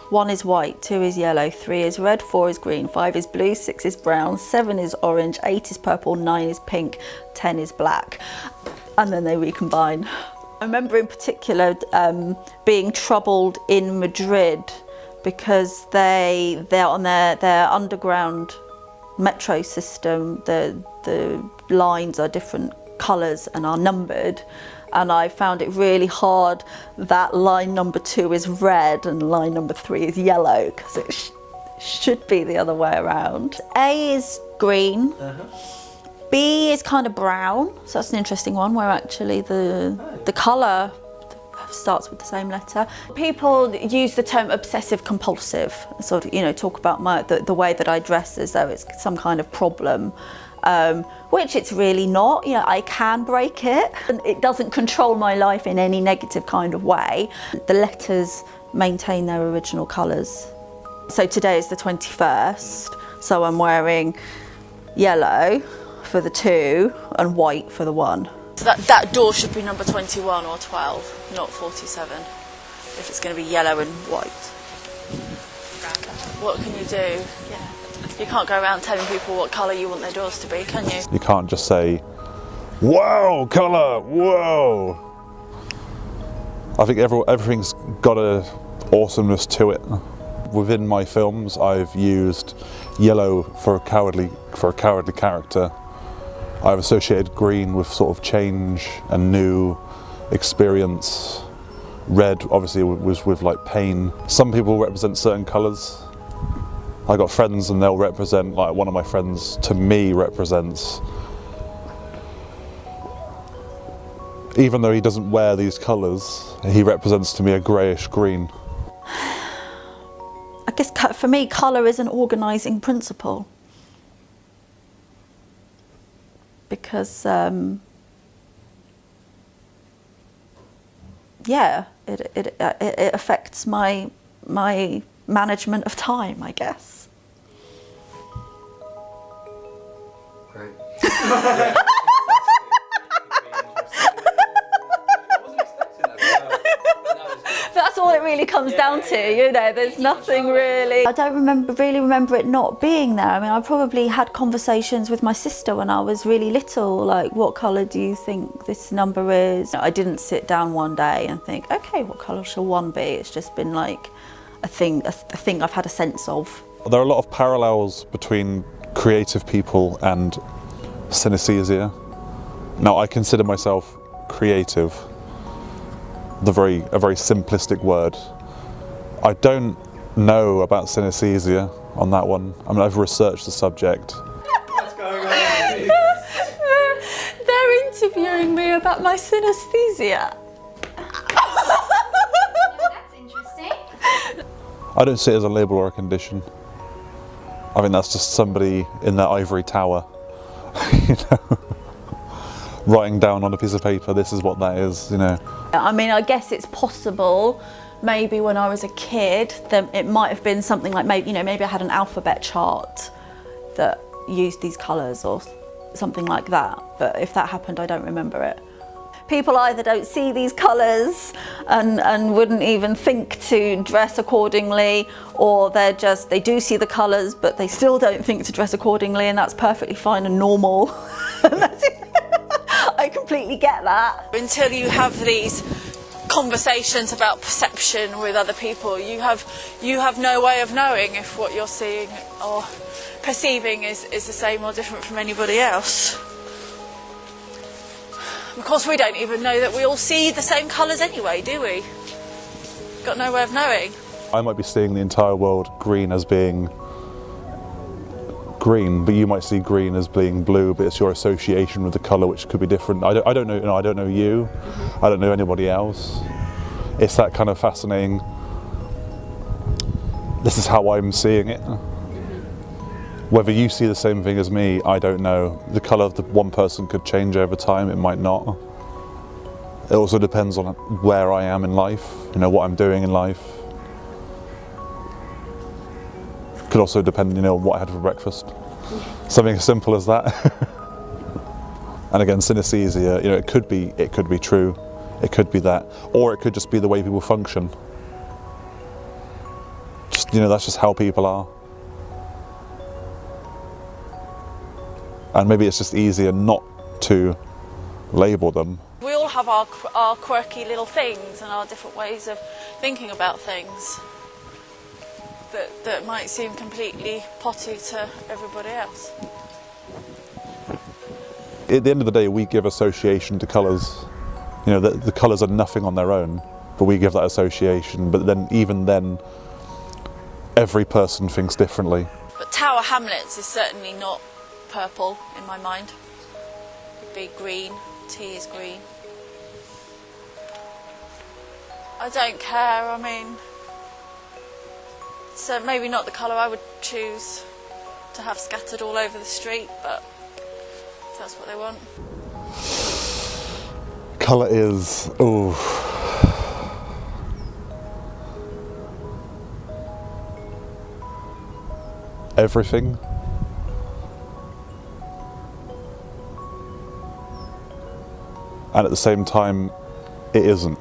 1 is white, 2 is yellow, 3 is red, 4 is green, 5 is blue, 6 is brown, 7 is orange, 8 is purple, 9 is pink, 10 is black. And then they recombine. I remember in particular being troubled in Madrid because they're on their underground metro system, the lines are different colours and are numbered, and I found it really hard that line number 2 is red and line number 3 is yellow, because it should be the other way around. A is green, B is kind of brown, so that's an interesting one, where actually the colour starts with the same letter. People use the term obsessive compulsive, sort of, you know, talk about the way that I dress as though it's some kind of problem, which it's really not. You know, I can break it, and it doesn't control my life in any negative kind of way. The letters maintain their original colours. So today is the 21st, so I'm wearing yellow for the 2 and white for the 1. So that door should be number 21 or 12, not 47, if it's going to be yellow and white. What can you do? Yeah. You can't go around telling people what colour you want their doors to be, can you? You can't just say, "Whoa, colour, whoa!" I think everything's got an awesomeness to it. Within my films, I've used yellow for a cowardly character. I've associated green with sort of change and new experience. Red obviously was with like pain. Some people represent certain colours. I got friends and they'll represent, like one of my friends to me represents, even though he doesn't wear these colours, he represents to me a greyish green. I guess for me, colour is an organising principle. Because, yeah, it affects my management of time, I guess. Great. That's all it really comes down to, you know, there's nothing really. I don't really remember it not being there. I mean, I probably had conversations with my sister when I was really little, like, what colour do you think this number is? I didn't sit down one day and think, okay, what colour shall 1 be? It's just been like a thing I've had a sense of. There are a lot of parallels between creative people and synesthesia. Now, I consider myself creative. A very simplistic word. I don't know about synesthesia on that one. I mean, I've researched the subject. What's going on? They're interviewing me about my synesthesia. That's interesting. I don't see it as a label or a condition. I mean, that's just somebody in their ivory tower, you know, writing down on a piece of paper, this is what that is, you know. I mean, I guess it's possible, maybe when I was a kid, then it might have been something like, maybe, you know, maybe I had an alphabet chart that used these colours or something like that. But if that happened, I don't remember it. People either don't see these colours and wouldn't even think to dress accordingly, or they do see the colours, but they still don't think to dress accordingly, and that's perfectly fine and normal. I completely get that. Until you have these conversations about perception with other people, you have no way of knowing if what you're seeing or perceiving is the same or different from anybody else. Of course, we don't even know that we all see the same colours anyway, do we? Got no way of knowing. I might be seeing the entire world green as being green, but you might see green as being blue, but it's your association with the colour which could be different. I don't know, I don't know you, I don't know anybody else. It's that kind of fascinating, this is how I'm seeing it. Whether you see the same thing as me, I don't know. The colour of the one person could change over time, it might not. It also depends on where I am in life, you know, what I'm doing in life. Could also depend, you know, on what I had for breakfast. Something as simple as that. And again, synesthesia, you know, it could be true, it could be that, or it could just be the way people function. you know, that's just how people are. And maybe it's just easier not to label them. We all have our quirky little things and our different ways of thinking about things that might seem completely potty to everybody else. At the end of the day, we give association to colours. You know, the colours are nothing on their own, but we give that association. But then, even then, every person thinks differently. But Tower Hamlets is certainly not purple in my mind. It'd be green. Tea is green. I don't care. I mean, so maybe not the colour I would choose to have scattered all over the street, but if that's what they want. Colour is, ooh. Everything. And at the same time, it isn't.